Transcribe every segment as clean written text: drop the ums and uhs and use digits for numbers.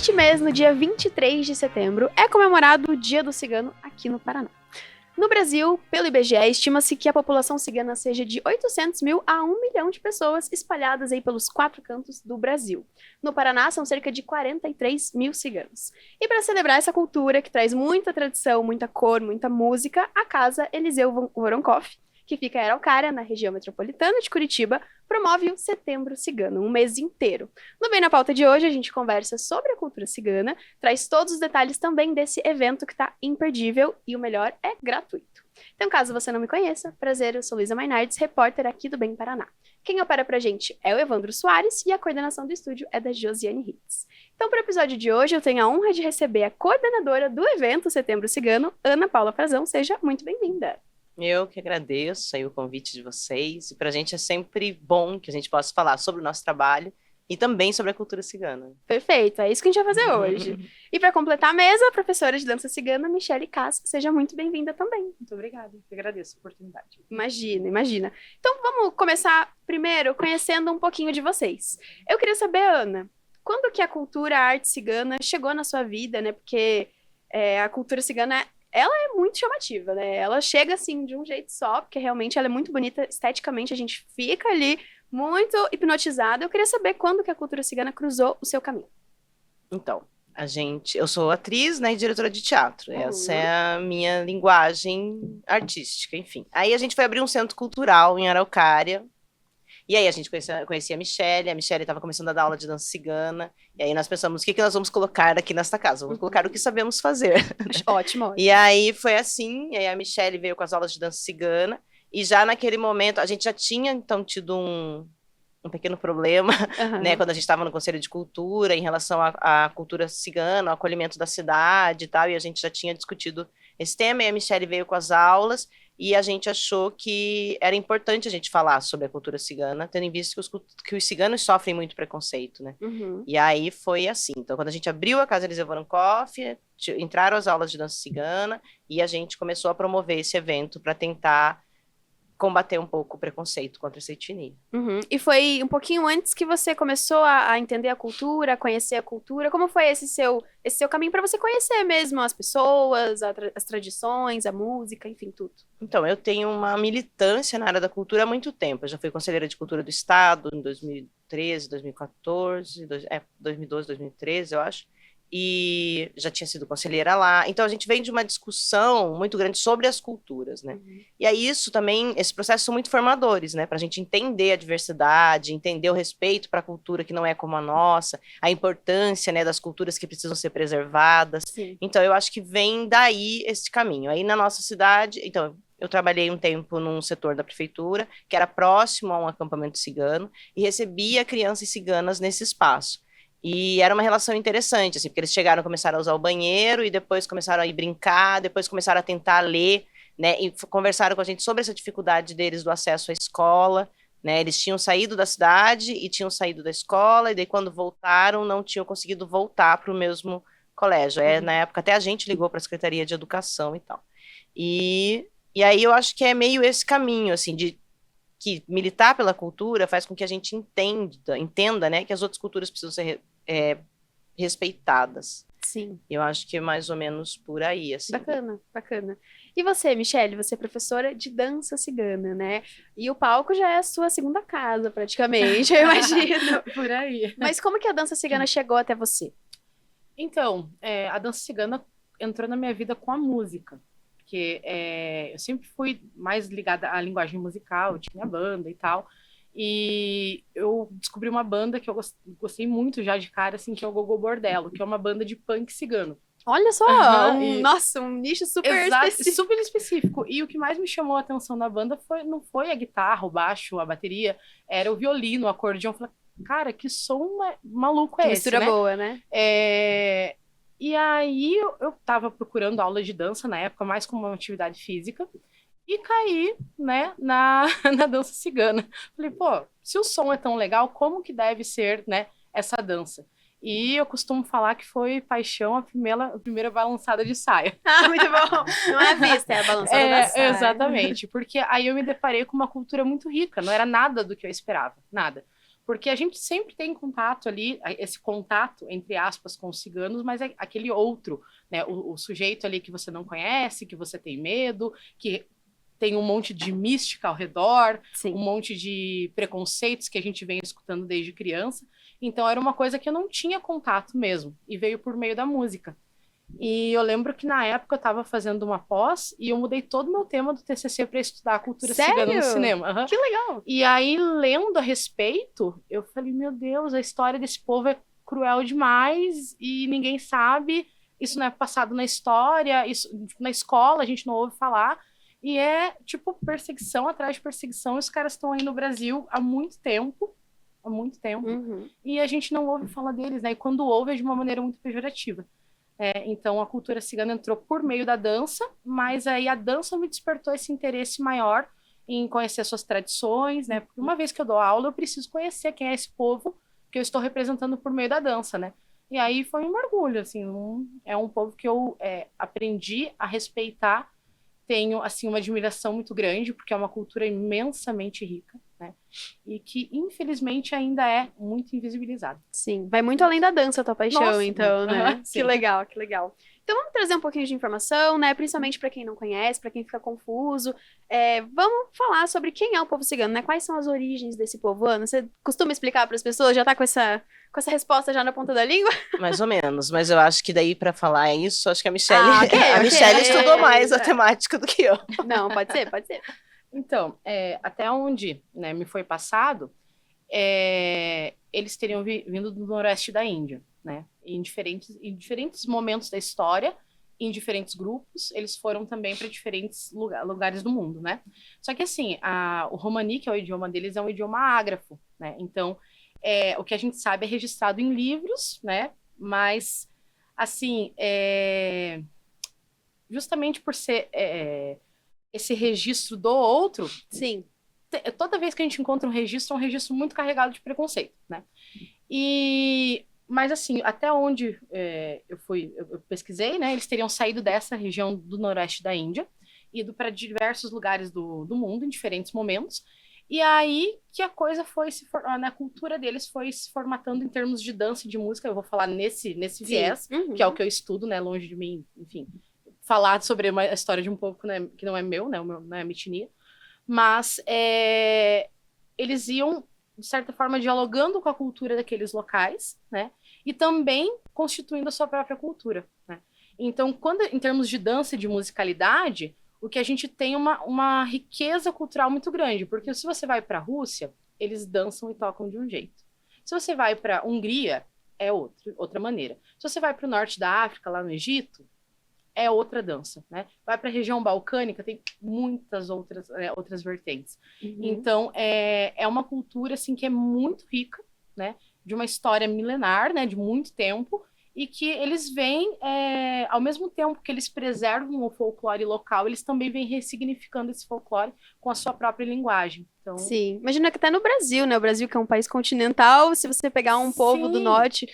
Neste mês, no dia 23 de setembro, é comemorado o Dia do Cigano aqui no Paraná. No Brasil, pelo IBGE, estima-se que a população cigana seja de 800 mil a 1 milhão de pessoas espalhadas aí pelos 4 cantos do Brasil. No Paraná, são cerca de 43 mil ciganos. E para celebrar essa cultura, que traz muita tradição, muita cor, muita música, a Casa Eliseu Voronkoff, que fica em Araucária, na região metropolitana de Curitiba, promove o Setembro Cigano, um mês inteiro. No Bem na Pauta de hoje, a gente conversa sobre a cultura cigana, traz todos os detalhes também desse evento que está imperdível e o melhor é gratuito. Então, caso você não me conheça, prazer, eu sou Luísa Mainardes, repórter aqui do Bem Paraná. Quem opera pra gente é o Evandro Soares e a coordenação do estúdio é da Josiane Ritz. Então, para o episódio de hoje, eu tenho a honra de receber a coordenadora do evento Setembro Cigano, Ana Paula Frazão. Seja muito bem-vinda. Eu que agradeço aí o convite de vocês, e para a gente é sempre bom que a gente possa falar sobre o nosso trabalho e também sobre a cultura cigana. Perfeito, é isso que a gente vai fazer hoje. E para completar a mesa, a professora de dança cigana, Michele Cass, seja muito bem-vinda também. Muito obrigada, eu agradeço a oportunidade. Imagina. Então vamos começar primeiro conhecendo um pouquinho de vocês. Eu queria saber, Ana, quando que a cultura, a arte cigana chegou na sua vida, né? Porque a cultura cigana ela é muito chamativa, né? Ela chega, assim, de um jeito só, porque realmente ela é muito bonita esteticamente, a gente fica ali muito hipnotizado. Eu queria saber quando que a cultura cigana cruzou o seu caminho. Então, eu sou atriz, né, e diretora de teatro. Essa é a minha linguagem artística, enfim. Aí a gente foi abrir um centro cultural em Araucária. E aí a gente conhecia a Michele estava começando a dar aula de dança cigana, e aí nós pensamos, o que nós vamos colocar aqui nesta casa? Vamos colocar o que sabemos fazer. Ótimo. E aí foi assim, e aí a Michele veio com as aulas de dança cigana, e já naquele momento, a gente já tinha então tido um pequeno problema, né, quando a gente estava no Conselho de Cultura, em relação à cultura cigana, ao acolhimento da cidade e tal, e a gente já tinha discutido esse tema, e a Michele veio com as aulas, e a gente achou que era importante a gente falar sobre a cultura cigana, tendo em vista que os ciganos sofrem muito preconceito, né? E aí foi assim. Então, quando a gente abriu a Casa Eliseu Voronkoff, entraram as aulas de dança cigana e a gente começou a promover esse evento para tentar combater um pouco o preconceito contra essa etnia. E foi um pouquinho antes que você começou a entender a cultura, a conhecer a cultura. Como foi esse seu caminho para você conhecer mesmo as pessoas, as tradições, a música, enfim, tudo? Então, eu tenho uma militância na área da cultura há muito tempo. Eu já fui conselheira de cultura do Estado em 2013, 2014, 2012, 2013, eu acho. E já tinha sido conselheira lá. Então, a gente vem de uma discussão muito grande sobre as culturas, né? E aí, esses processos são muito formadores, né? Para a gente entender a diversidade, entender o respeito para a cultura que não é como a nossa, a importância, né, das culturas que precisam ser preservadas. Sim. Então, eu acho que vem daí esse caminho. Aí, na nossa cidade, então, eu trabalhei um tempo num setor da prefeitura, que era próximo a um acampamento cigano, e recebia crianças ciganas nesse espaço. E era uma relação interessante, assim, porque eles começaram a usar o banheiro, e depois começaram a ir brincar, depois começaram a tentar ler, né, e conversaram com a gente sobre essa dificuldade deles do acesso à escola, né, eles tinham saído da cidade e tinham saído da escola, e daí quando voltaram, não tinham conseguido voltar para o mesmo colégio. Na época até a gente ligou para a Secretaria de Educação e tal. E aí eu acho que é meio esse caminho, assim, que militar pela cultura faz com que a gente entenda, né, que as outras culturas precisam ser respeitadas. Sim. Eu acho que é mais ou menos por aí, assim. Bacana. E você, Michele, você é professora de dança cigana, né? E o palco já é a sua segunda casa, praticamente, eu imagino. Por aí. Mas como que a dança cigana chegou até você? Então, a dança cigana entrou na minha vida com a música. Porque eu sempre fui mais ligada à linguagem musical, tinha banda e tal. E eu descobri uma banda que eu gostei muito já de cara, assim, que é o Gogô Bordello, que é uma banda de punk cigano. Olha só, nossa, um nicho super específico. Super específico. E o que mais me chamou a atenção na banda não foi a guitarra, o baixo, a bateria, era o violino, o acordeão. Eu falei, cara, que som maluco é esse, mistura né? boa, né? E aí eu tava procurando aula de dança na época, mais como uma atividade física. E caí, né, na dança cigana. Falei, pô, se o som é tão legal, como que deve ser, né, essa dança? E eu costumo falar que foi paixão a primeira balançada de saia. Muito bom. Não é a vista, é a balançada da saia. Exatamente, porque aí eu me deparei com uma cultura muito rica, não era nada do que eu esperava, nada. Porque a gente sempre tem contato ali, esse contato, entre aspas, com os ciganos, mas é aquele outro, né? O sujeito ali que você não conhece, que você tem medo, que tem um monte de mística ao redor, Sim. um monte de preconceitos que a gente vem escutando desde criança. Então era uma coisa que eu não tinha contato mesmo, e veio por meio da música. E eu lembro que na época eu estava fazendo uma pós e eu mudei todo o meu tema do TCC para estudar a cultura cigana no cinema. Uhum. Que legal! E aí, lendo a respeito, eu falei, meu Deus, a história desse povo é cruel demais e ninguém sabe, isso não é passado na história, isso na escola a gente não ouve falar. E é, tipo, perseguição atrás de perseguição. Os caras estão aí no Brasil há muito tempo, e a gente não ouve falar deles, né? E quando ouve é de uma maneira muito pejorativa. Então a cultura cigana entrou por meio da dança, mas aí a dança me despertou esse interesse maior em conhecer suas tradições, né? Porque uma vez que eu dou aula, eu preciso conhecer quem é esse povo que eu estou representando por meio da dança, né? E aí foi um mergulho, assim, é um povo que eu aprendi a respeitar, tenho, assim, uma admiração muito grande, porque é uma cultura imensamente rica, né? E que, infelizmente, ainda é muito invisibilizada. Sim, vai muito além da dança a tua paixão, Nossa, então, né? sim. Que legal, que legal. Então vamos trazer um pouquinho de informação, né? Principalmente para quem não conhece, para quem fica confuso. Vamos falar sobre quem é o povo cigano, né? Quais são as origens desse povo? Ana, você costuma explicar para as pessoas? Já tá com essa resposta já na ponta da língua? Mais ou menos, mas eu acho que daí para falar isso, acho que a Michelle, ok. Michelle estudou mais a temática do que eu. Não, pode ser, pode ser. Então, até onde, né, me foi passado, eles teriam vindo do noroeste da Índia, né? Em diferentes momentos da história, em diferentes grupos, eles foram também para diferentes lugares do mundo, né? Só que assim, o romani, que é o idioma deles, é um idioma ágrafo, né? Então, o que a gente sabe é registrado em livros, né? Mas, assim, justamente por ser esse registro do outro, sim, toda vez que a gente encontra um registro, é um registro muito carregado de preconceito, né? Mas assim, até onde eu pesquisei, né? Eles teriam saído dessa região do noroeste da Índia, ido para diversos lugares do mundo, em diferentes momentos, e aí que a coisa foi a cultura deles foi se formatando em termos de dança e de música. Eu vou falar nesse viés, que é o que eu estudo, né? Longe de mim, enfim, falar sobre a história de um povo que não é meu, né? Não é a minha etnia. Mas eles iam, de certa forma, dialogando com a cultura daqueles locais, né? E também constituindo a sua própria cultura, né? Então, em termos de dança e de musicalidade, o que a gente tem é uma riqueza cultural muito grande, porque se você vai para a Rússia, eles dançam e tocam de um jeito. Se você vai para a Hungria, é outra maneira. Se você vai para o norte da África, lá no Egito, é outra dança, né? Vai para a região balcânica, tem muitas outras vertentes. Então, é uma cultura, assim, que é muito rica, né? De uma história milenar, né? De muito tempo, e que eles vêm, ao mesmo tempo que eles preservam o folclore local, eles também vêm ressignificando esse folclore com a sua própria linguagem. Então... Sim, imagina que até no Brasil, né? O Brasil que é um país continental, se você pegar um povo do norte...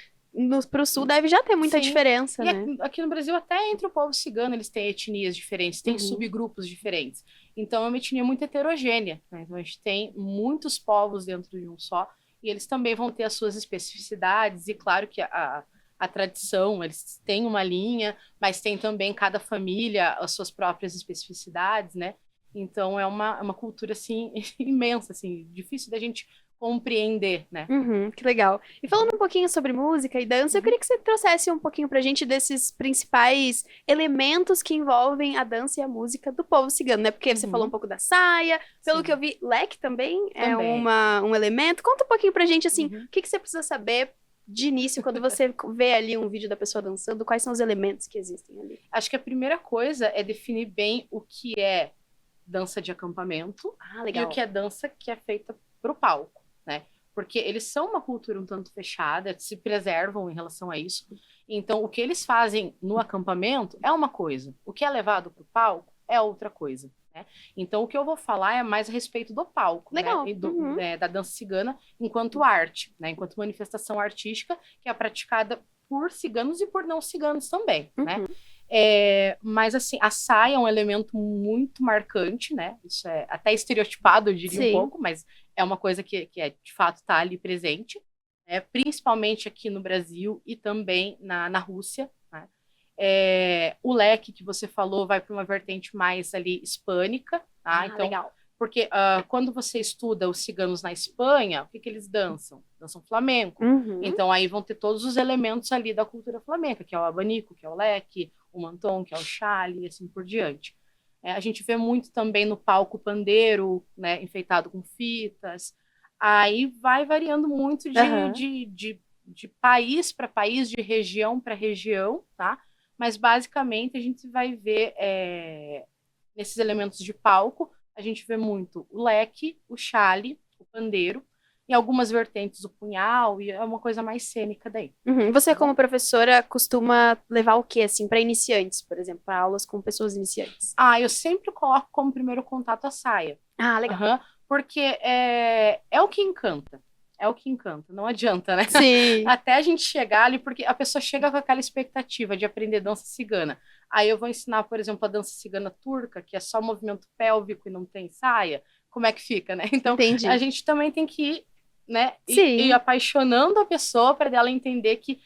Pro sul deve já ter muita diferença, né? Aqui no Brasil, até entre o povo cigano, eles têm etnias diferentes, têm subgrupos diferentes. Então, é uma etnia muito heterogênea, né? Então, a gente tem muitos povos dentro de um só, e eles também vão ter as suas especificidades, e claro que a tradição, eles têm uma linha, mas tem também cada família as suas próprias especificidades, né? Então, é uma cultura, assim, imensa, assim, difícil da gente compreender, né? Que legal. E falando um pouquinho sobre música e dança, eu queria que você trouxesse um pouquinho pra gente desses principais elementos que envolvem a dança e a música do povo cigano, né? Porque você falou um pouco da saia, pelo que eu vi, leque também é um elemento. Conta um pouquinho pra gente, assim, o que você precisa saber de início quando você vê ali um vídeo da pessoa dançando, quais são os elementos que existem ali? Acho que a primeira coisa é definir bem o que é dança de acampamento e o que é dança que é feita pro palco, né? Porque eles são uma cultura um tanto fechada, se preservam em relação a isso. Então, o que eles fazem no acampamento é uma coisa, o que é levado para o palco é outra coisa, né? Então, o que eu vou falar é mais a respeito do palco, legal, né? Da dança cigana enquanto arte, né? Enquanto manifestação artística que é praticada por ciganos e por não ciganos também, né? Mas, assim, a saia é um elemento muito marcante, né? Isso é até estereotipado, eu diria Sim. um pouco, mas é uma coisa que de fato está ali presente, né? Principalmente aqui no Brasil e também na Rússia, né? O leque que você falou vai para uma vertente mais ali hispânica, tá? Então, legal. porque quando você estuda os ciganos na Espanha, o que eles dançam? Dançam flamenco. Uhum. Então, aí vão ter todos os elementos ali da cultura flamenca, que é o abanico, que é o leque, o mantão, que é o chale, e assim por diante. A gente vê muito também no palco pandeiro, né, enfeitado com fitas. Aí vai variando muito de país para país, de região para região, tá? Mas, basicamente, a gente vai ver nesses elementos de palco, a gente vê muito o leque, o chale, o pandeiro, em algumas vertentes o punhal, e é uma coisa mais cênica daí. Uhum. Você, como professora, costuma levar o quê, assim, para iniciantes, por exemplo, para aulas com pessoas iniciantes? Eu sempre coloco como primeiro contato a saia. Legal. Porque é o que encanta. É o que encanta, não adianta, né? Sim. Até a gente chegar ali, porque a pessoa chega com aquela expectativa de aprender dança cigana. Aí eu vou ensinar, por exemplo, a dança cigana turca, que é só movimento pélvico e não tem saia. Como é que fica, né? Então, Entendi. a gente também tem que ir, né? Sim. Ir apaixonando a pessoa para ela entender que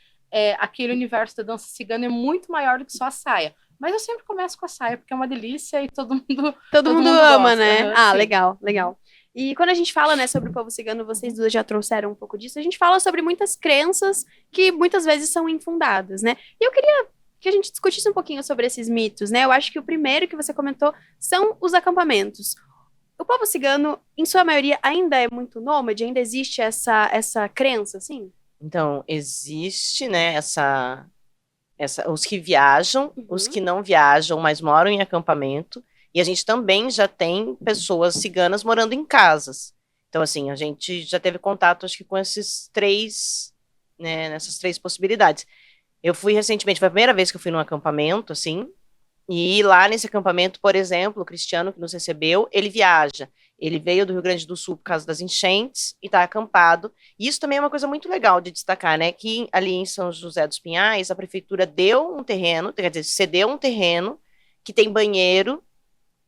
aquele universo da dança cigana é muito maior do que só a saia. Mas eu sempre começo com a saia, porque é uma delícia e todo mundo ama, gosta, né? sim. Legal, legal. E quando a gente fala, né, sobre o povo cigano, vocês duas já trouxeram um pouco disso, a gente fala sobre muitas crenças que muitas vezes são infundadas, né? E eu queria que a gente discutisse um pouquinho sobre esses mitos, né? Eu acho que o primeiro que você comentou são os acampamentos. O povo cigano, em sua maioria, ainda é muito nômade? Ainda existe essa crença, assim? Então, existe, né, os que viajam, os Uhum. que não viajam, mas moram em acampamento, e a gente também já tem pessoas ciganas morando em casas. Então, assim, a gente já teve contato, acho que com esses três, né, nessas três possibilidades. Eu fui recentemente, foi a primeira vez que eu fui num acampamento, assim, e lá nesse acampamento, por exemplo, o Cristiano que nos recebeu, ele viaja. Ele veio do Rio Grande do Sul por causa das enchentes e está acampado. E isso também é uma coisa muito legal de destacar, né? Que ali em São José dos Pinhais, a prefeitura deu um terreno, quer dizer, cedeu um terreno que tem banheiro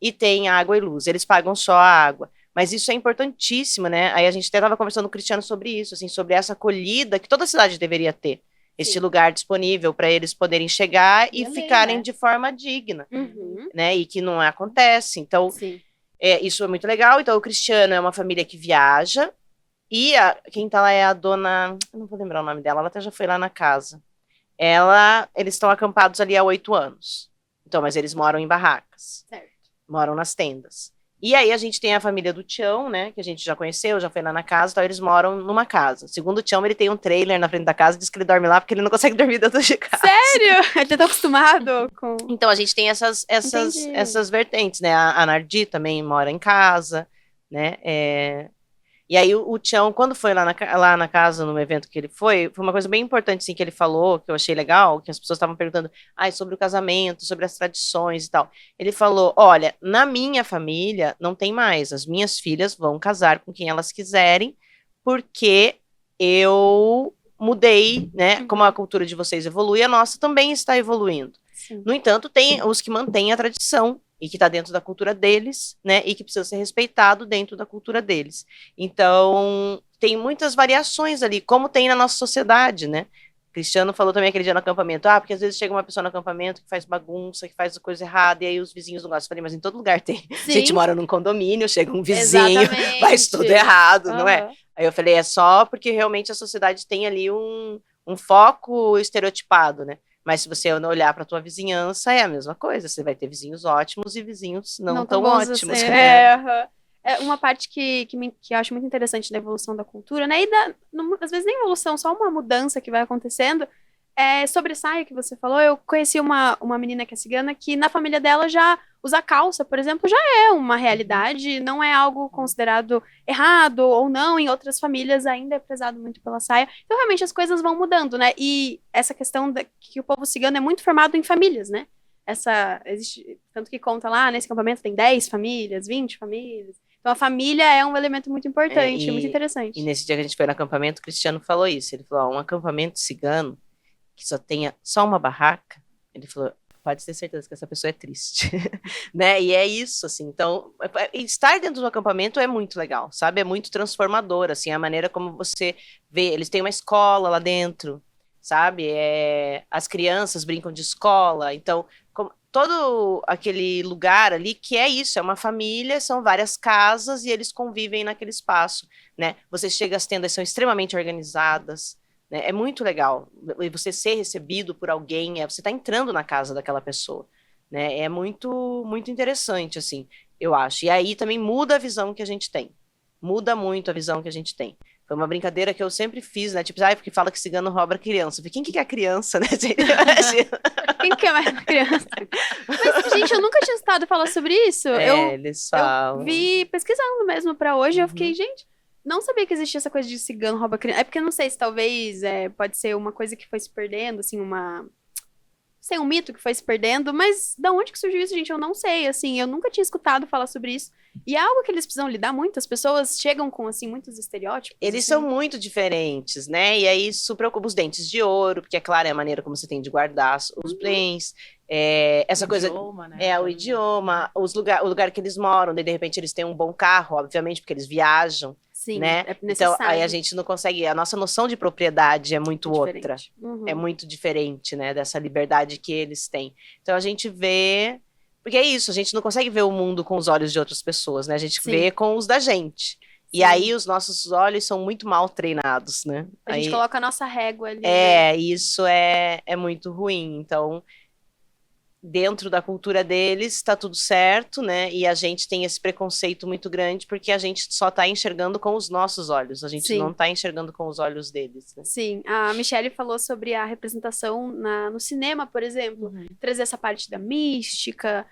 e tem água e luz. Eles pagam só a água. Mas isso é importantíssimo, né? Aí a gente até estava conversando com o Cristiano sobre isso, assim, sobre essa acolhida que toda cidade deveria ter. Esse lugar disponível para eles poderem chegar e ficarem, né, de forma digna, né? E que não acontece. Então, isso é muito legal. Então, o Cristiano é uma família que viaja e quem tá lá é a dona... Eu não vou lembrar o nome dela, ela até já foi lá na casa. Eles estão acampados ali há 8 anos. Então, mas eles moram em barracas. Certo. Moram nas tendas. E aí a gente tem a família do Tião, né, que a gente já conheceu, já foi lá na casa, então eles moram numa casa. Segundo o Tião, ele tem um trailer na frente da casa, diz que ele dorme lá porque ele não consegue dormir dentro de casa. Sério? Ele tá acostumado com... Então a gente tem essas vertentes, né, a Nardi também mora em casa, né, e aí o Tião, quando foi lá na casa, no evento que ele foi uma coisa bem importante, assim, que ele falou, que eu achei legal, que as pessoas estavam perguntando, sobre o casamento, sobre as tradições e tal. Ele falou, olha, na minha família não tem mais, as minhas filhas vão casar com quem elas quiserem, porque eu mudei, né, como a cultura de vocês evolui, a nossa também está evoluindo. Sim. No entanto, tem os que mantêm a tradição, e que está dentro da cultura deles, né, e que precisa ser respeitado dentro da cultura deles. Então, tem muitas variações ali, como tem na nossa sociedade, né? Cristiano falou também aquele dia no acampamento, porque às vezes chega uma pessoa no acampamento que faz bagunça, que faz coisa errada, e aí os vizinhos não gostam. Eu falei, mas em todo lugar tem. Sim. A gente mora num condomínio, chega um vizinho, faz tudo errado, não é? Aí eu falei, é só porque realmente a sociedade tem ali um foco estereotipado, né? Mas se você não olhar para a tua vizinhança, é a mesma coisa. Você vai ter vizinhos ótimos e vizinhos não tão ótimos. Assim. É uma parte que eu acho muito interessante da evolução da cultura, né? E às vezes nem evolução, só uma mudança que vai acontecendo. Sobre saia que você falou, eu conheci uma menina que é cigana que na família dela já usar calça, por exemplo, já é uma realidade, não é algo considerado errado ou não, em outras famílias ainda é prezado muito pela saia. Então, realmente, as coisas vão mudando, né? E essa questão que o povo cigano é muito formado em famílias, né? Existe, tanto que conta lá, nesse acampamento tem 10 famílias, 20 famílias. Então, a família é um elemento muito importante, muito interessante. E nesse dia que a gente foi no acampamento, o Cristiano falou isso. Ele falou, um acampamento cigano que só tenha só uma barraca, ele falou, pode ter certeza que essa pessoa é triste, né? E é isso, assim. Então, estar dentro do acampamento é muito legal, sabe? É muito transformador, assim, a maneira como você vê. Eles têm uma escola lá dentro, sabe? As crianças brincam de escola, então todo aquele lugar ali que é isso, é uma família, são várias casas e eles convivem naquele espaço, né? Você chega, as tendas são extremamente organizadas, né? É muito legal. E você ser recebido por alguém, você tá entrando na casa daquela pessoa, né? É muito, muito interessante, assim, eu acho. E aí também muda a visão que a gente tem. Muda muito a visão que a gente tem. Foi uma brincadeira que eu sempre fiz, né? Tipo, porque fala que cigano rouba criança. Eu falei, quem que é a criança, né? Quem que é mais criança? Mas, gente, eu nunca tinha estado falar sobre isso. Eles falam. Eu vi pesquisando mesmo pra hoje, eu fiquei, gente, não sabia que existia essa coisa de cigano rouba criança. É porque eu não sei se talvez pode ser uma coisa que foi se perdendo, assim, sei, um mito que foi se perdendo, mas da onde que surgiu isso, gente? Eu não sei, assim, eu nunca tinha escutado falar sobre isso. E é algo que eles precisam lidar muito, as pessoas chegam com, assim, muitos estereótipos. Eles assim. são muito diferentes, né? E aí isso preocupa os dentes de ouro, porque é claro, é a maneira como você tem de guardar os bens, essa coisa... Idioma, né? O idioma, o lugar que eles moram, daí de repente eles têm um bom carro, obviamente, porque eles viajam. Sim, né? é necessário. Então, aí a gente não consegue, a nossa noção de propriedade é muito outra. Uhum. É muito diferente, né? Dessa liberdade que eles têm. Então a gente vê, porque é isso, a gente não consegue ver o mundo com os olhos de outras pessoas, né? A gente vê com os da gente. E aí os nossos olhos são muito mal treinados, né? A gente coloca a nossa régua ali. Isso é muito ruim. Então, dentro da cultura deles, tá tudo certo, né? E a gente tem esse preconceito muito grande porque a gente só tá enxergando com os nossos olhos. A gente não tá enxergando com os olhos deles, né? Sim, a Michelle falou sobre a representação no cinema, por exemplo. Trazer essa parte da mística,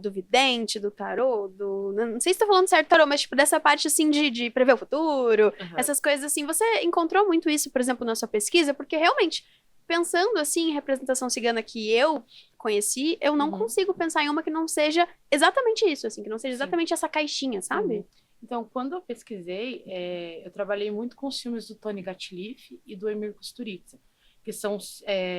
do vidente, do tarô, não sei se tô falando certo tarô, mas tipo dessa parte assim de prever o futuro, essas coisas assim. Você encontrou muito isso, por exemplo, na sua pesquisa? Porque realmente, pensando assim em representação cigana que eu conheci, eu não consigo pensar em uma que não seja exatamente isso, assim, que não seja exatamente essa caixinha, sabe? Então, quando eu pesquisei, eu trabalhei muito com os filmes do Tony Gatliff e do Emir Kusturica, que são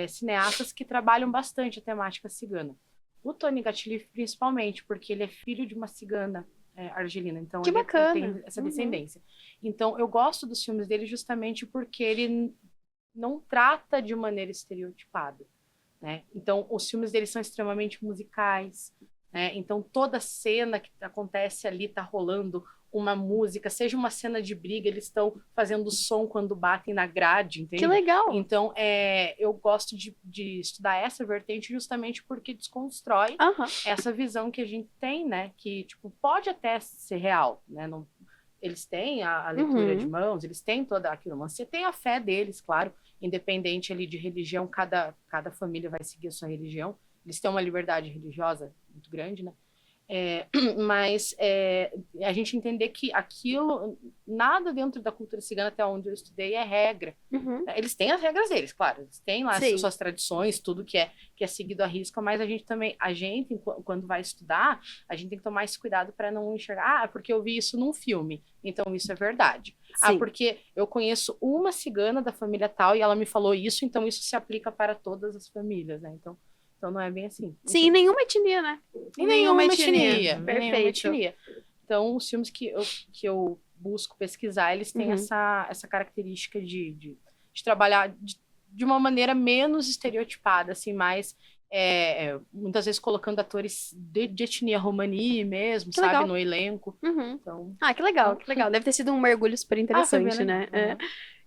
cineastas que trabalham bastante a temática cigana. O Tony Gatliff, principalmente, porque ele é filho de uma cigana argelina, então que bacana. Ele tem essa descendência. Então, eu gosto dos filmes dele justamente porque ele não trata de maneira estereotipada, né? Então, os filmes dele são extremamente musicais, né? Então, toda cena que acontece ali tá rolando uma música, seja uma cena de briga, eles estão fazendo som quando batem na grade, entende? Que legal! Então, eu gosto de estudar essa vertente justamente porque desconstrói essa visão que a gente tem, né? Que, tipo, pode até ser real, né? Não, eles têm a leitura de mãos, eles têm toda a quiromancia, tem a fé deles, claro, independente ali de religião, cada família vai seguir a sua religião, eles têm uma liberdade religiosa muito grande, né? Mas a gente entender que aquilo, nada dentro da cultura cigana, até onde eu estudei, é regra. Eles têm as regras deles, claro, eles têm lá as suas tradições, tudo que é seguido à risca, mas a gente, quando vai estudar, a gente tem que tomar esse cuidado para não enxergar, porque eu vi isso num filme, então isso é verdade. Porque eu conheço uma cigana da família tal e ela me falou isso, então isso se aplica para todas as famílias, né? Então não é bem assim. Sim, nenhuma etnia, né? Nenhuma etnia. Perfeito. Então, os filmes que eu busco pesquisar, eles têm essa característica de trabalhar de uma maneira menos estereotipada, assim, mais muitas vezes colocando atores de etnia romani mesmo, que sabe, legal. no elenco. Então... que legal, que legal. Deve ter sido um mergulho super interessante, né?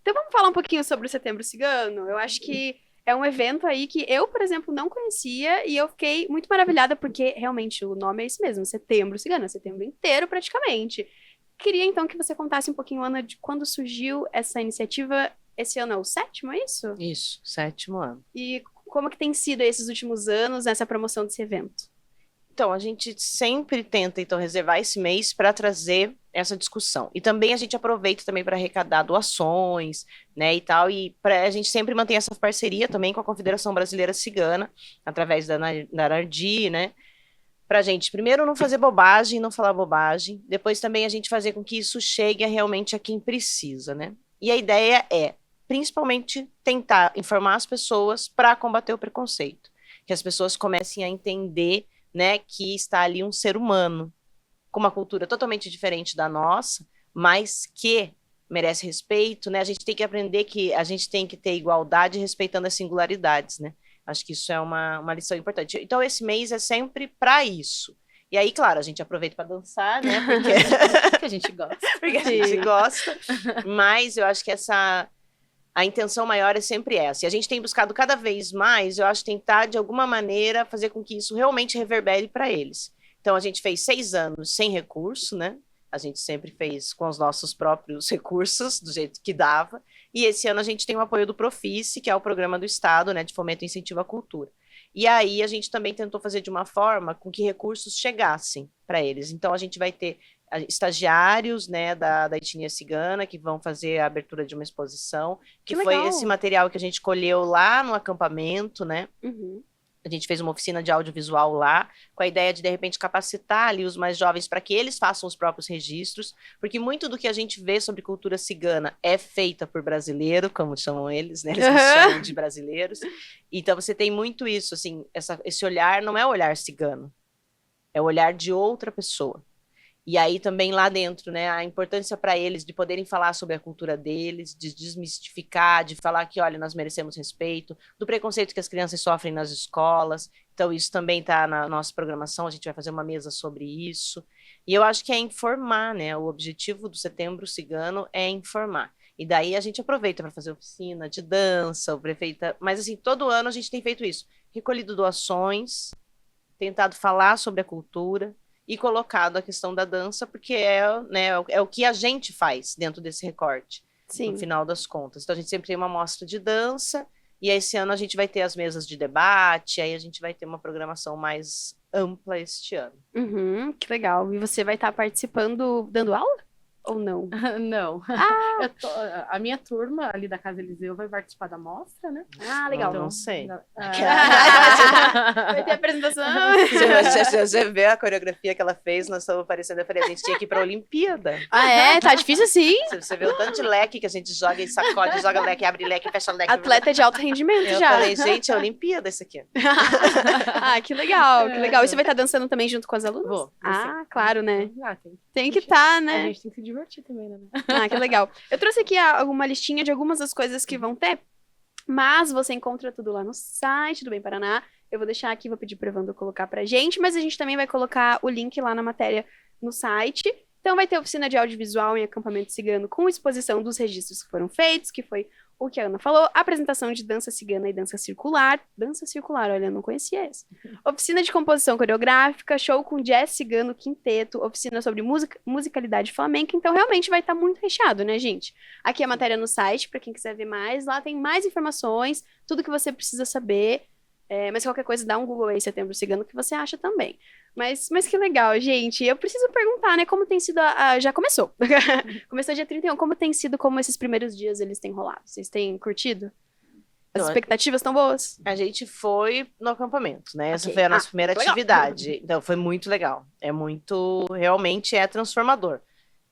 Então vamos falar um pouquinho sobre o Setembro Cigano. Eu acho que é um evento aí que eu, por exemplo, não conhecia e eu fiquei muito maravilhada porque realmente o nome é isso mesmo, Setembro Cigano, setembro inteiro praticamente. Queria então que você contasse um pouquinho, Ana, de quando surgiu essa iniciativa. Esse ano é o 7º, é isso? Isso, 7º ano. E como que tem sido esses últimos anos nessa promoção desse evento? Então, a gente sempre tenta, então, reservar esse mês para trazer essa discussão. E também a gente aproveita também para arrecadar doações, né, e tal, e a gente sempre mantém essa parceria também com a Confederação Brasileira Cigana, através da Nardi, né, pra gente, primeiro, não fazer bobagem, não falar bobagem, depois também a gente fazer com que isso chegue realmente a quem precisa, né. E a ideia é, principalmente, tentar informar as pessoas para combater o preconceito. que as pessoas comecem a entender, né, que está ali um ser humano, com uma cultura totalmente diferente da nossa, mas que merece respeito, né? A gente tem que aprender que a gente tem que ter igualdade respeitando as singularidades, né? Acho que isso é uma lição importante. Então, esse mês é sempre para isso. E aí, claro, a gente aproveita para dançar, né? Porque a gente gosta. Porque a gente gosta. Mas eu acho que a intenção maior é sempre essa. E a gente tem buscado cada vez mais, eu acho, tentar, de alguma maneira, fazer com que isso realmente reverbere para eles. Então, a gente fez 6 anos sem recurso, né? A gente sempre fez com os nossos próprios recursos, do jeito que dava. E esse ano a gente tem o apoio do Profice, que é o programa do Estado, né, de fomento e incentivo à cultura. E aí a gente também tentou fazer de uma forma com que recursos chegassem para eles. Então, a gente vai ter estagiários, né, da etnia cigana, que vão fazer a abertura de uma exposição, que foi legal. esse material que a gente colheu lá no acampamento, né? Uhum. A gente fez uma oficina de audiovisual lá, com a ideia de repente, capacitar ali os mais jovens para que eles façam os próprios registros, porque muito do que a gente vê sobre cultura cigana é feita por brasileiro, como chamam eles, né? Eles nos chamam de brasileiros. Então, você tem muito isso, assim, esse olhar não é o olhar cigano, é o olhar de outra pessoa. E aí também lá dentro, né, a importância para eles de poderem falar sobre a cultura deles, de desmistificar, de falar que, olha, nós merecemos respeito, do preconceito que as crianças sofrem nas escolas. Então isso também está na nossa programação, a gente vai fazer uma mesa sobre isso. E eu acho que é informar, né, o objetivo do Setembro Cigano é informar. E daí a gente aproveita para fazer oficina de dança, o prefeito... Mas assim, todo ano a gente tem feito isso, recolhido doações, tentado falar sobre a cultura, e colocado a questão da dança, porque né, é o que a gente faz dentro desse recorte, Sim. no final das contas. Então, a gente sempre tem uma mostra de dança, e esse ano a gente vai ter as mesas de debate, aí a gente vai ter uma programação mais ampla este ano. Uhum, que legal. E você vai estar participando, dando aula? Ou não? Não. Ah, A minha turma ali da Casa Eliseu vai participar da mostra, né? legal. Não sei. Vai ter apresentação. Você vê a coreografia que ela fez, nós estamos parecendo, eu falei, a gente tinha que ir para a Olimpíada. Ah, é? Tá difícil assim? Você vê o tanto de leque que a gente joga e sacode, joga leque, abre leque, fecha leque. Atleta de alto rendimento Eu já. falei, gente, é a Olimpíada isso aqui. Ah, que legal, que legal. E você vai estar dançando também junto com as alunas? Vou. Ah, claro, né? Tem. Tem que estar, A né? gente tem que se divertir também, né? Ah, que legal. Eu trouxe aqui uma listinha de algumas das coisas que vão ter, mas você encontra tudo lá no site do Bem Paraná. Eu vou deixar aqui, vou pedir para Evandro colocar pra gente, mas a gente também vai colocar o link lá na matéria no site. Então vai ter oficina de audiovisual em acampamento cigano com exposição dos registros que foram feitos, que foi o que a Ana falou, apresentação de dança cigana e dança circular. Dança circular, olha, eu não conhecia essa. Oficina de composição coreográfica, show com jazz cigano, quinteto, oficina sobre musicalidade flamenca. Então realmente vai estar muito recheado, né, gente? Aqui a matéria no site, para quem quiser ver mais. Lá tem mais informações, tudo que você precisa saber. Mas qualquer coisa, dá um Google aí, Setembro Cigano, que você acha também. Mas que legal, gente. Eu preciso perguntar, né, como tem sido já começou. Começou dia 31. Como tem sido, como esses primeiros dias eles têm rolado? Vocês têm curtido? As expectativas estão boas? A gente foi no acampamento, né? Essa Ok. foi a nossa primeira legal. atividade. Então, foi muito legal. Realmente é transformador.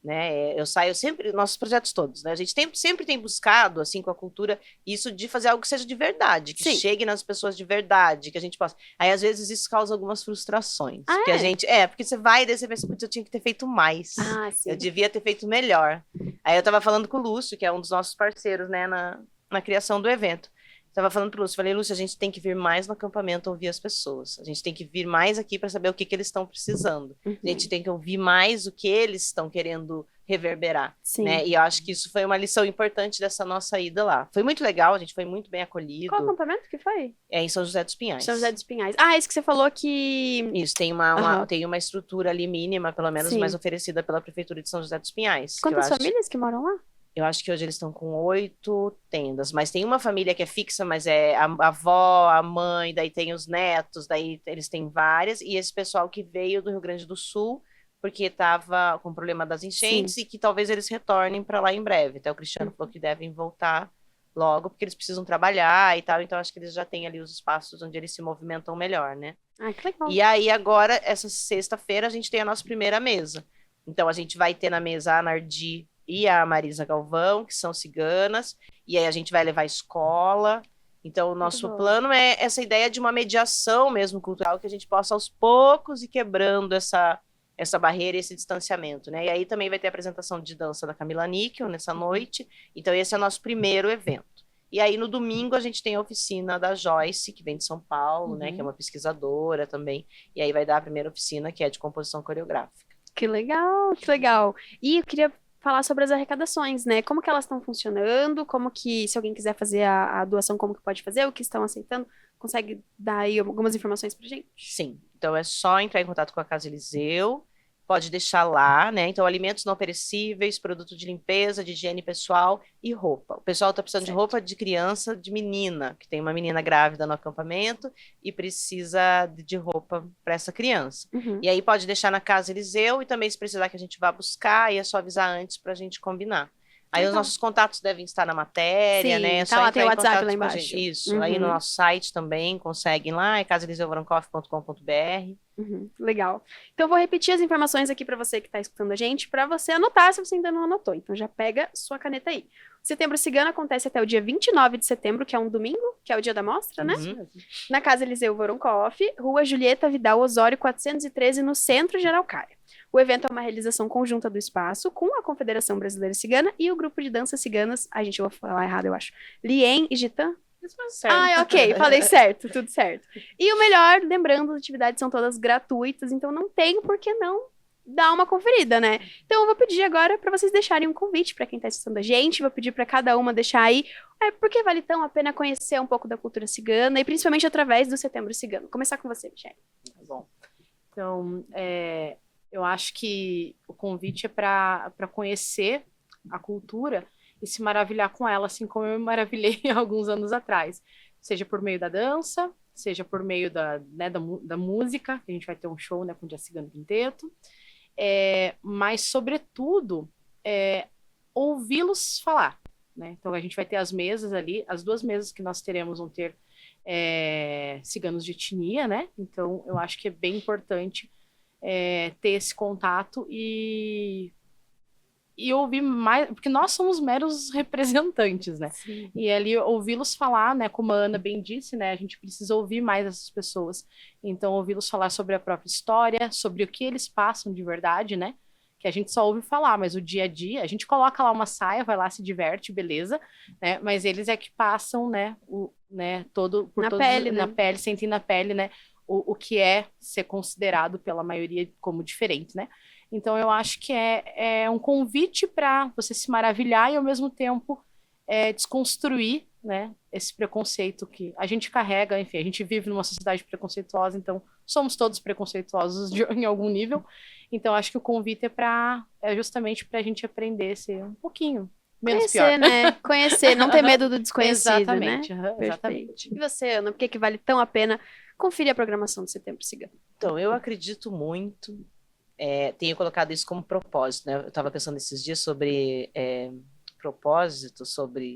Né? Eu saio sempre, nossos projetos todos, né? A gente sempre tem buscado, assim, com a cultura, isso de fazer algo que seja de verdade, que Sim. chegue nas pessoas de verdade, que a gente possa. Aí, às vezes, isso causa algumas frustrações. Ah, porque é? a gente. Porque você vai e daí você pensa, putz, eu tinha que ter feito mais. Ah, sim. Eu devia ter feito melhor. Aí eu tava falando com o Lúcio, que é um dos nossos parceiros, né, na criação do evento. Tava falando pro Lúcio, falei, Lúcio, a gente tem que vir mais no acampamento ouvir as pessoas. A gente tem que vir mais aqui para saber o que eles estão precisando. Uhum. A gente tem que ouvir mais o que eles estão querendo reverberar, Sim. né? E eu acho que isso foi uma lição importante dessa nossa ida lá. Foi muito legal, a gente foi muito bem acolhido. Qual acampamento que foi? É em São José dos Pinhais. São José dos Pinhais. Ah, esse que você falou que... Isso, tem Aham. tem uma estrutura ali mínima, pelo menos, Sim. mais oferecida pela Prefeitura de São José dos Pinhais. Quantas famílias que moram lá? Eu acho que hoje eles estão com 8 tendas, mas tem uma família que é fixa, mas é a avó, a mãe, daí tem os netos, daí eles têm várias, e esse pessoal que veio do Rio Grande do Sul, porque estava com o problema das enchentes, Sim. e que talvez eles retornem para lá em breve. Até o Cristiano falou que devem voltar logo, porque eles precisam trabalhar e tal, então acho que eles já têm ali os espaços onde eles se movimentam melhor, né? Ah, que legal. E aí agora, essa sexta-feira, a gente tem a nossa primeira mesa. Então a gente vai ter na mesa a Nardi e a Marisa Galvão, que são ciganas, e aí a gente vai levar a escola. Então, o nosso bom. plano é essa ideia de uma mediação mesmo cultural, que a gente possa aos poucos ir quebrando essa barreira e esse distanciamento, né? E aí também vai ter a apresentação de dança da Camila Níquel nessa noite. Então, esse é o nosso primeiro evento. E aí, no domingo, a gente tem a oficina da Joyce, que vem de São Paulo, né? Que é uma pesquisadora também. E aí vai dar a primeira oficina, que é de composição coreográfica. Que legal, que legal. E eu queria falar sobre as arrecadações, né? Como que elas estão funcionando, como que, se alguém quiser fazer a doação, como que pode fazer, o que estão aceitando, consegue dar aí algumas informações pra gente? Sim, então é só entrar em contato com a Casa Eliseu, pode deixar lá, né? Então, alimentos não perecíveis, produto de limpeza, de higiene pessoal e roupa. O pessoal tá precisando de Certo. roupa de criança, de menina, que tem uma menina grávida no acampamento e precisa de roupa para essa criança. Uhum. E aí pode deixar na Casa Eliseu e também se precisar que a gente vá buscar, aí é só avisar antes para a gente combinar. Aí os Legal. nossos contatos devem estar na matéria, Sim, né? É tá só lá, entrar tem o em WhatsApp contato lá com a embaixo. gente. Isso, aí no Uhum. nosso site também conseguem lá, é casaeliseuvoroncoff.com.br. Uhum, legal. Então, eu vou repetir as informações aqui para você que está escutando a gente, para você anotar se você ainda não anotou. Então, já pega sua caneta aí. O Setembro Cigano acontece até o dia 29 de setembro, que é um domingo, que é o dia da mostra, né? Uhum. Na Casa Eliseu Voronkoff, Rua Julieta Vidal Osório 413, no centro de Araucária. O evento é uma realização conjunta do espaço com a Confederação Brasileira Cigana e o grupo de danças ciganas, a gente vai falar errado, eu acho, Lien e Gitan. Isso vai certo. Ah, ok, falei certo, tudo certo. E o melhor, lembrando, as atividades são todas gratuitas, então não tem por que não dar uma conferida, né? Então eu vou pedir agora para vocês deixarem um convite para quem está assistindo a gente, vou pedir para cada uma deixar aí, porque vale tão a pena conhecer um pouco da cultura cigana e principalmente através do Setembro Cigano. Começar com você, Michelle. Tá bom. Então, eu acho que o convite é para conhecer a cultura e se maravilhar com ela, assim como eu me maravilhei alguns anos atrás. Seja por meio da dança, seja por meio da música, que a gente vai ter um show, né, com o Dia Cigano Quinteto, mas, sobretudo, ouvi-los falar, né? Então, a gente vai ter as mesas ali, as duas mesas que nós teremos vão ter ciganos de etnia, né? Então, eu acho que é bem importante ter esse contato e ouvir mais, porque nós somos meros representantes, né? Sim. E ali ouvi-los falar, né? Como a Ana bem disse, né? A gente precisa ouvir mais essas pessoas. Então, ouvi-los falar sobre a própria história, sobre o que eles passam de verdade, né? Que a gente só ouve falar, mas o dia a dia, a gente coloca lá uma saia, vai lá, se diverte, beleza, né? Mas eles é que passam, né? Na pele, né? Na pele, sentem na pele, né? O que é ser considerado pela maioria como diferente, né? Então, eu acho que é um convite para você se maravilhar e, ao mesmo tempo, desconstruir, né, esse preconceito que a gente carrega. Enfim, a gente vive numa sociedade preconceituosa, então somos todos preconceituosos em algum nível. Então, acho que o convite é justamente para a gente aprender a ser um pouquinho menos Conhecer, pior. né? Conhecer, não ter medo do desconhecido, Exatamente, né? exatamente. E você, Ana, por que vale tão a pena conferir a programação do Setembro Cigano? Então, eu acredito muito, tenho colocado isso como propósito, né? Eu estava pensando esses dias sobre propósito,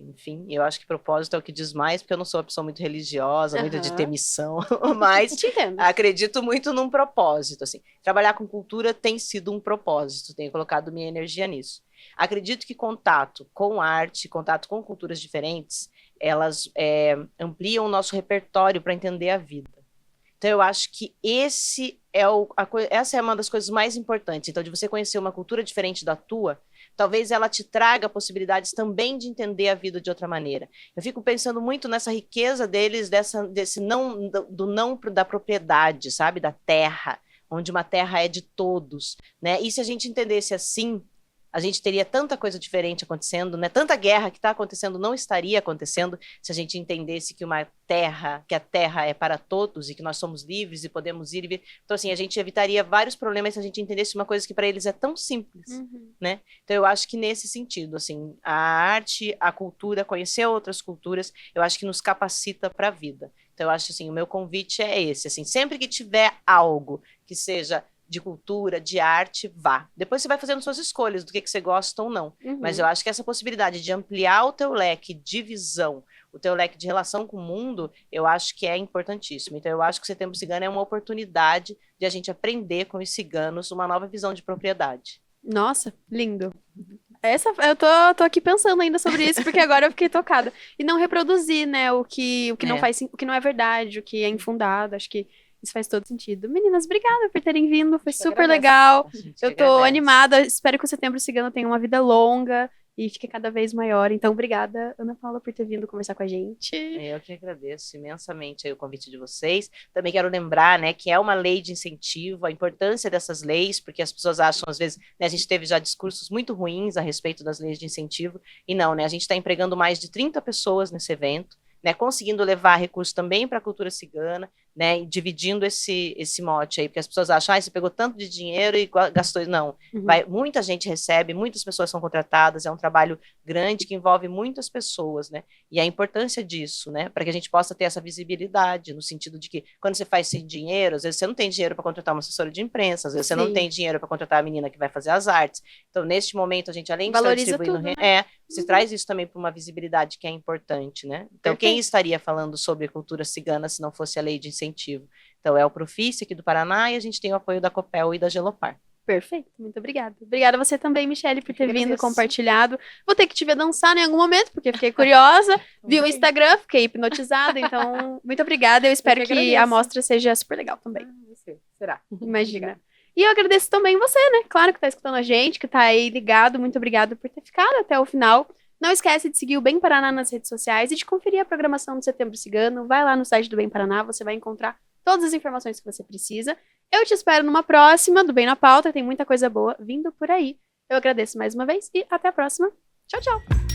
enfim, eu acho que propósito é o que diz mais, porque eu não sou uma pessoa muito religiosa, muito de ter missão, mas Te entendo. acredito muito num propósito, assim. Trabalhar com cultura tem sido um propósito, tenho colocado minha energia nisso. Acredito que contato com arte, contato com culturas diferentes, elas ampliam o nosso repertório para entender a vida. Então, eu acho que essa é uma das coisas mais importantes. Então, de você conhecer uma cultura diferente da tua, talvez ela te traga possibilidades também de entender a vida de outra maneira. Eu fico pensando muito nessa riqueza deles, desse não, do não da propriedade, sabe? Da terra, onde uma terra é de todos, né? E se a gente entendesse assim, a gente teria tanta coisa diferente acontecendo, né? Tanta guerra que está acontecendo não estaria acontecendo se a gente entendesse que a terra é para todos e que nós somos livres e podemos ir e vir. Então, assim, a gente evitaria vários problemas se a gente entendesse uma coisa que para eles é tão simples, né? Então, eu acho que nesse sentido, assim, a arte, a cultura, conhecer outras culturas, eu acho que nos capacita para a vida. Então, eu acho, assim, o meu convite é esse, assim, sempre que tiver algo que seja de cultura, de arte, vá. Depois você vai fazendo suas escolhas do que você gosta ou não. Mas eu acho que essa possibilidade de ampliar o teu leque de visão, o teu leque de relação com o mundo, eu acho que é importantíssimo. Então, eu acho que o Setembro Cigano é uma oportunidade de a gente aprender com os ciganos uma nova visão de propriedade. Nossa, lindo. Eu tô aqui pensando ainda sobre isso, porque agora eu fiquei tocada. E não reproduzir, né, o que não o que não é verdade, o que é infundado. Acho que isso faz todo sentido. Meninas, obrigada por terem vindo, foi super agradeço. legal. A gente Eu que tô agradece. animada, espero que o Setembro Cigano tenha uma vida longa e fique cada vez maior. Então, obrigada, Ana Paula, por ter vindo conversar com a gente. Eu que agradeço imensamente aí o convite de vocês. Também quero lembrar, né, que é uma lei de incentivo, a importância dessas leis, porque as pessoas acham, às vezes, né, a gente teve já discursos muito ruins a respeito das leis de incentivo, e não, né, a gente está empregando mais de 30 pessoas nesse evento, né, conseguindo levar recursos também para a cultura cigana, né, e dividindo esse mote aí, porque as pessoas acham, você pegou tanto de dinheiro e gastou. Não, muita gente recebe, muitas pessoas são contratadas, é um trabalho grande que envolve muitas pessoas, né, e a importância disso, né, para que a gente possa ter essa visibilidade, no sentido de que quando você faz sem dinheiro, às vezes você não tem dinheiro para contratar uma assessora de imprensa, às vezes você não tem dinheiro para contratar a menina que vai fazer as artes. Então, neste momento, a gente, além de valoriza estar distribuindo, tudo, né? você traz isso também para uma visibilidade que é importante, né? Então, quem estaria falando sobre cultura cigana se não fosse a lei de incentivo? Então, é o Profice aqui do Paraná e a gente tem o apoio da Copel e da Gelopar. Perfeito, muito obrigada. Obrigada a você também, Michele, por ter vindo, agradeço. compartilhado. Vou ter que te ver dançar em algum momento, porque fiquei curiosa. Vi o Instagram, fiquei hipnotizada, então, muito obrigada. Eu espero que a mostra seja super legal também. Será? Imagina. E eu agradeço também você, né? Claro que tá escutando a gente, que tá aí ligado. Muito obrigada por ter ficado até o final. Não esquece de seguir o Bem Paraná nas redes sociais e de conferir a programação do Setembro Cigano. Vai lá no site do Bem Paraná, você vai encontrar todas as informações que você precisa. Eu te espero numa próxima do Bem na Pauta, tem muita coisa boa vindo por aí. Eu agradeço mais uma vez e até a próxima. Tchau, tchau!